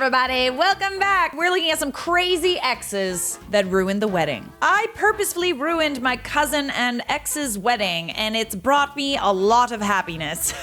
everybody, welcome back. We're looking at some crazy exes that ruined the wedding. I purposefully ruined my cousin and ex's wedding, and it's brought me a lot of happiness.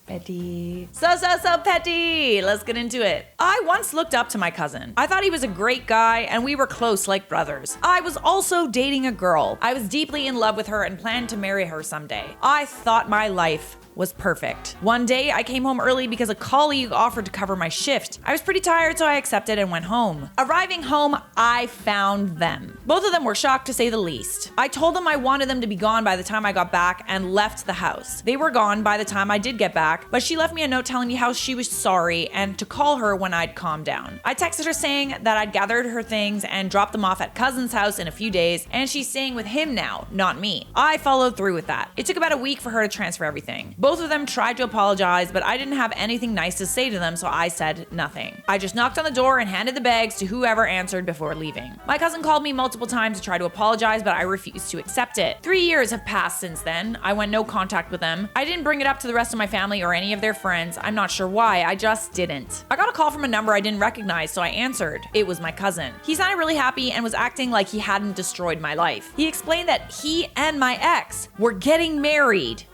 Petty. So petty. Let's get into it. I once looked up to my cousin. I thought he was a great guy and we were close like brothers. I was also dating a girl. I was deeply in love with her and planned to marry her someday. I thought my life was perfect. One day, I came home early because a colleague offered to cover my shift. I was pretty tired, so I accepted and went home. Arriving home, I found them. Both of them were shocked, to say the least. I told them I wanted them to be gone by the time I got back and left the house. They were gone by the time I did get back, but she left me a note telling me how she was sorry and to call her when I'd calm down. I texted her saying that I'd gathered her things and dropped them off at cousin's house in a few days, and she's staying with him now, not me. I followed through with that. It took about a week for her to transfer everything. Both of them tried to apologize, but I didn't have anything nice to say to them, so I said nothing. I just knocked on the door and handed the bags to whoever answered before leaving. My cousin called me multiple times to try to apologize, but I refused to accept it. 3 years have passed since then. I went no contact with them. I didn't bring it up to the rest of my family or any of their friends. I'm not sure why, I just didn't. I got a call from a number I didn't recognize, so I answered. It was my cousin. He sounded really happy and was acting like he hadn't destroyed my life. He explained that he and my ex were getting married.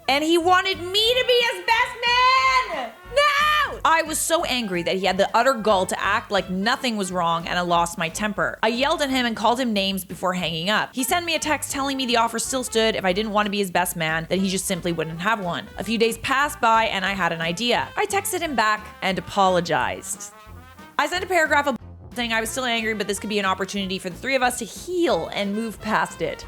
And he wanted me to be his best man! No! I was so angry that he had the utter gall to act like nothing was wrong, and I lost my temper. I yelled at him and called him names before hanging up. He sent me a text telling me the offer still stood if I didn't want to be his best man, that he just simply wouldn't have one. A few days passed by and I had an idea. I texted him back and apologized. I sent a paragraph of saying I was still angry, but this could be an opportunity for the three of us to heal and move past it.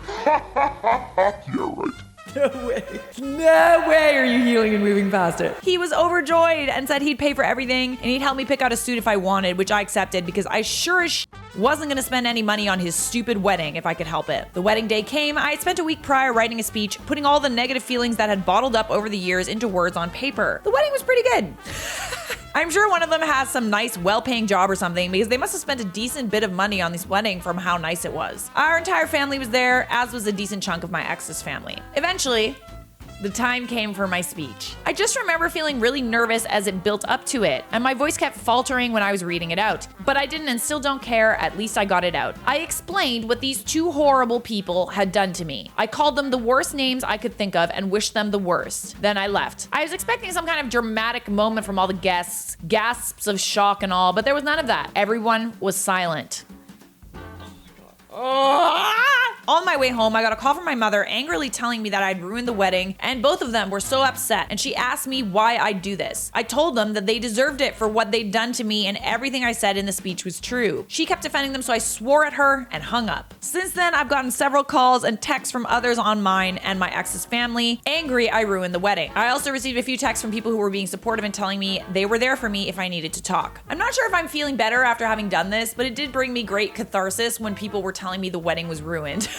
Yeah, right. No way are you healing and moving past it. He was overjoyed and said he'd pay for everything and he'd help me pick out a suit if I wanted, which I accepted because I sure as wasn't gonna spend any money on his stupid wedding if I could help it. The wedding day came. I had spent a week prior writing a speech, putting all the negative feelings that had bottled up over the years into words on paper. The wedding was pretty good. I'm sure one of them has some nice, well-paying job or something because they must have spent a decent bit of money on this wedding from how nice it was. Our entire family was there, as was a decent chunk of my ex's family. Eventually, the time came for my speech. I just remember feeling really nervous as it built up to it, and my voice kept faltering when I was reading it out. But I didn't and still don't care, at least I got it out. I explained what these two horrible people had done to me. I called them the worst names I could think of and wished them the worst. Then I left. I was expecting some kind of dramatic moment from all the guests, gasps of shock and all, but there was none of that. Everyone was silent. On my way home, I got a call from my mother angrily telling me that I'd ruined the wedding, and both of them were so upset, and she asked me why I'd do this. I told them that they deserved it for what they'd done to me, and everything I said in the speech was true. She kept defending them, so I swore at her and hung up. Since then, I've gotten several calls and texts from others on mine and my ex's family, angry I ruined the wedding. I also received a few texts from people who were being supportive and telling me they were there for me if I needed to talk. I'm not sure if I'm feeling better after having done this, but it did bring me great catharsis when people were telling me the wedding was ruined.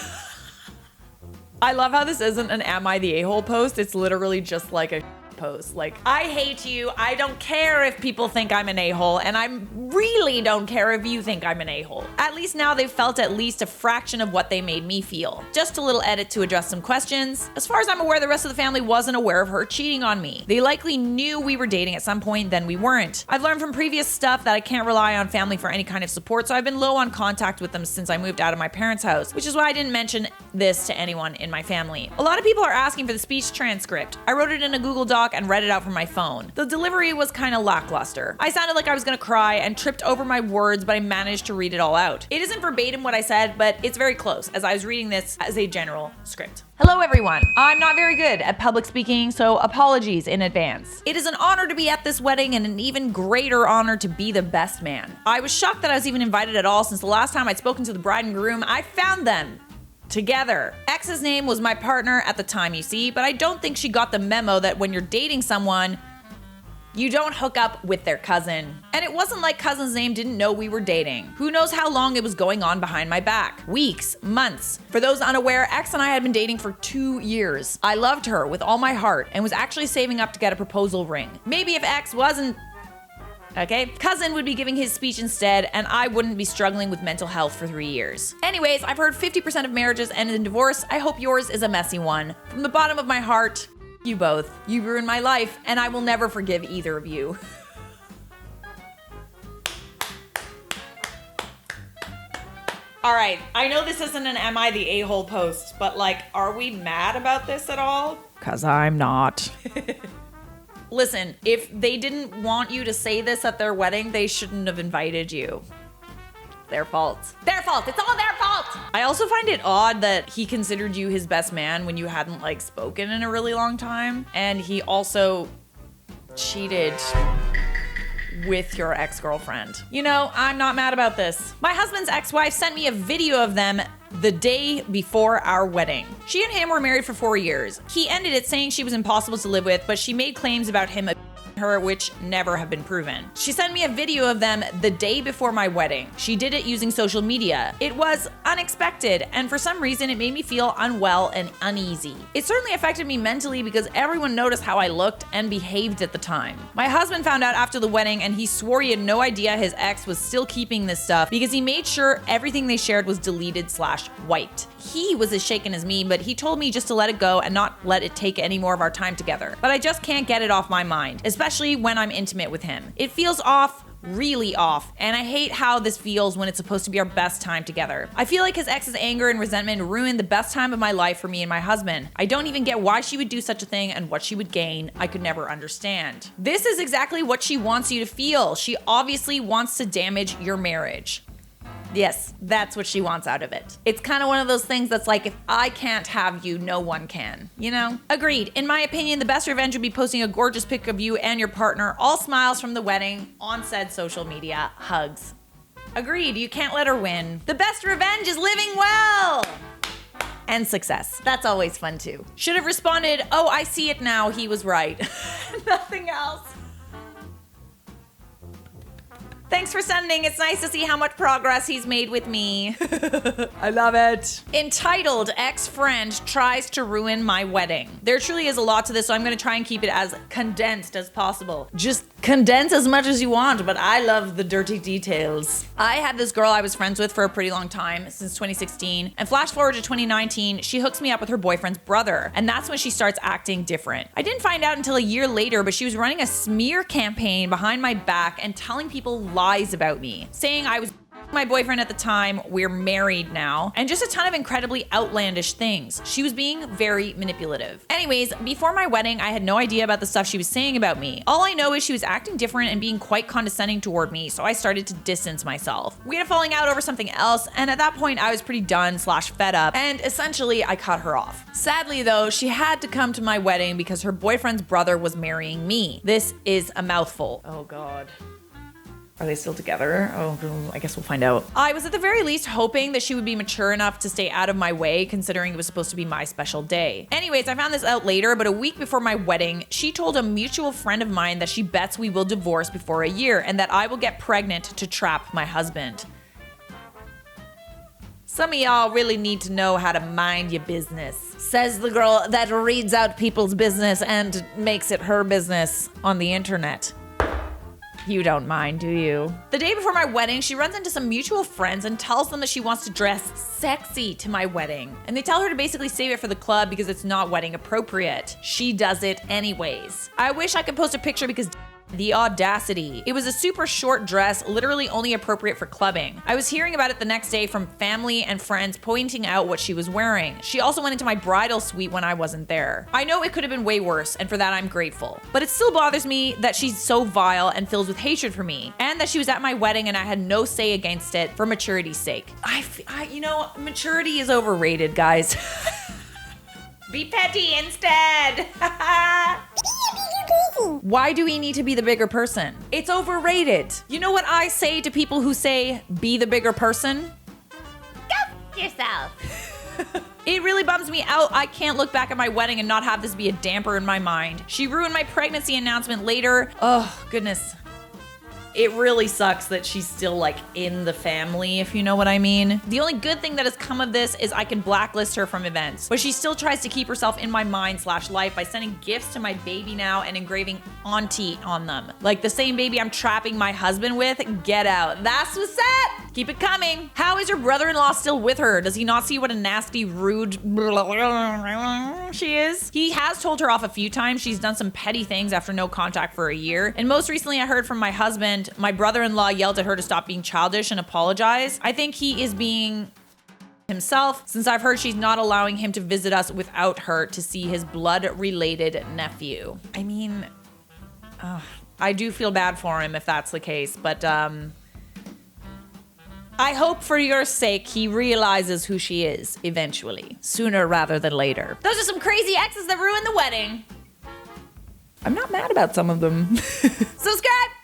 I love how this isn't an Am I the A-hole post. It's literally just like a post. Like, I hate you. I don't care if people think I'm an a-hole, and I really don't care if you think I'm an a-hole. At least now they've felt at least a fraction of what they made me feel. Just a little edit to address some questions. As far as I'm aware, the rest of the family wasn't aware of her cheating on me. They likely knew we were dating at some point, then we weren't. I've learned from previous stuff that I can't rely on family for any kind of support, so I've been low on contact with them since I moved out of my parents' house, which is why I didn't mention this to anyone in my family. A lot of people are asking for the speech transcript. I wrote it in a Google Doc and read it out from my phone. The delivery was kind of lackluster. I sounded like I was gonna cry and tripped over my words, but I managed to read it all out. It isn't verbatim what I said, but it's very close as I was reading this as a general script. Hello everyone. I'm not very good at public speaking, so apologies in advance. It is an honor to be at this wedding and an even greater honor to be the best man. I was shocked that I was even invited at all since the last time I'd spoken to the bride and groom. I found them together. Ex's name was my partner at the time, you see, but I don't think she got the memo that when you're dating someone, you don't hook up with their cousin. And it wasn't like cousin's name didn't know we were dating. Who knows how long it was going on behind my back? Weeks, months. For those unaware, X and I had been dating for 2 years. I loved her with all my heart and was actually saving up to get a proposal ring. Maybe if X wasn't okay? Cousin would be giving his speech instead, and I wouldn't be struggling with mental health for 3 years. Anyways, I've heard 50% of marriages end in divorce. I hope yours is a messy one. From the bottom of my heart, you both. You ruined my life, and I will never forgive either of you. All right, I know this isn't an Am I the A-hole post, but like, are we mad about this at all? Because I'm not. Listen, if they didn't want you to say this at their wedding, they shouldn't have invited you. Their fault. Their fault. It's all their fault. I also find it odd that he considered you his best man when you hadn't like spoken in a really long time. And he also cheated with your ex-girlfriend. You know, I'm not mad about this. My husband's ex-wife sent me a video of them the day before our wedding. She and him were married for 4 years. He ended it saying she was impossible to live with, but she made claims about him her which never have been proven. She sent me a video of them the day before my wedding. She did it using social media. It was unexpected, and for some reason it made me feel unwell and uneasy. It certainly affected me mentally because everyone noticed how I looked and behaved at the time. My husband found out after the wedding and he swore he had no idea his ex was still keeping this stuff because he made sure everything they shared was deleted/wiped. He was as shaken as me, but he told me just to let it go and not let it take any more of our time together. But I just can't get it off my mind, especially when I'm intimate with him. It feels off, really off, and I hate how this feels when it's supposed to be our best time together. I feel like his ex's anger and resentment ruined the best time of my life for me and my husband. I don't even get why she would do such a thing and what she would gain. I could never understand. This is exactly what she wants you to feel. She obviously wants to damage your marriage. Yes, that's what she wants out of it. It's kind of one of those things that's like, if I can't have you, no one can, you know? Agreed. In my opinion, the best revenge would be posting a gorgeous pic of you and your partner, all smiles from the wedding, on said social media. Hugs. Agreed. You can't let her win. The best revenge is living well! And success. That's always fun too. Should have responded, oh, I see it now. He was right. Nothing else. Thanks for sending. It's nice to see how much progress he's made with me. I love it. Entitled, ex-friend tries to ruin my wedding. There truly is a lot to this, so I'm going to try and keep it as condensed as possible. Just condense as much as you want, but I love the dirty details. I had this girl I was friends with for a pretty long time, since 2016, and flash forward to 2019, she hooks me up with her boyfriend's brother, and that's when she starts acting different. I didn't find out until a year later, but she was running a smear campaign behind my back and telling people lies about me, saying I was my boyfriend at the time, we're married now, and just a ton of incredibly outlandish things. She was being very manipulative. Anyways, before my wedding, I had no idea about the stuff she was saying about me. All I know is she was acting different and being quite condescending toward me, so I started to distance myself. We had a falling out over something else, and at that point I was pretty done/fed up, and essentially I cut her off. Sadly though, she had to come to my wedding because her boyfriend's brother was marrying me. This is a mouthful. Oh God. Are they still together? Oh, I guess we'll find out. I was at the very least hoping that she would be mature enough to stay out of my way, considering it was supposed to be my special day. Anyways, I found this out later, but a week before my wedding, she told a mutual friend of mine that she bets we will divorce before a year and that I will get pregnant to trap my husband. Some of y'all really need to know how to mind your business, says the girl that reads out people's business and makes it her business on the internet. You don't mind, do you? The day before my wedding, she runs into some mutual friends and tells them that she wants to dress sexy to my wedding. And they tell her to basically save it for the club because it's not wedding appropriate. She does it anyways. I wish I could post a picture because the audacity. It was a super short dress, literally only appropriate for clubbing. I was hearing about it the next day from family and friends pointing out what she was wearing. She also went into my bridal suite when I wasn't there. I know it could have been way worse, and for that I'm grateful. But it still bothers me that she's so vile and filled with hatred for me, and that she was at my wedding and I had no say against it for maturity's sake. You know, maturity is overrated, guys. Be petty instead. Why do we need to be the bigger person? It's overrated. You know what I say to people who say, be the bigger person? Go yourself. It really bums me out. I can't look back at my wedding and not have this be a damper in my mind. She ruined my pregnancy announcement later. Oh, goodness. it really sucks that she's still like in the family, if you know what I mean. The only good thing that has come of this is I can blacklist her from events, but she still tries to keep herself in my mind/life by sending gifts to my baby now and engraving auntie on them. Like the same baby I'm trapping my husband with. Get out. That's what's up. Keep it coming. How is your brother-in-law still with her? Does he not see what a nasty, rude she is? He has told her off a few times. She's done some petty things after no contact for a year. And most recently I heard from my husband, my brother-in-law yelled at her to stop being childish and apologize. I think he is being himself, since I've heard she's not allowing him to visit us without her to see his blood-related nephew. I mean, I do feel bad for him if that's the case, but I hope for your sake he realizes who she is eventually, sooner rather than later. Those are some crazy exes that ruined the wedding. I'm not mad about some of them. Subscribe!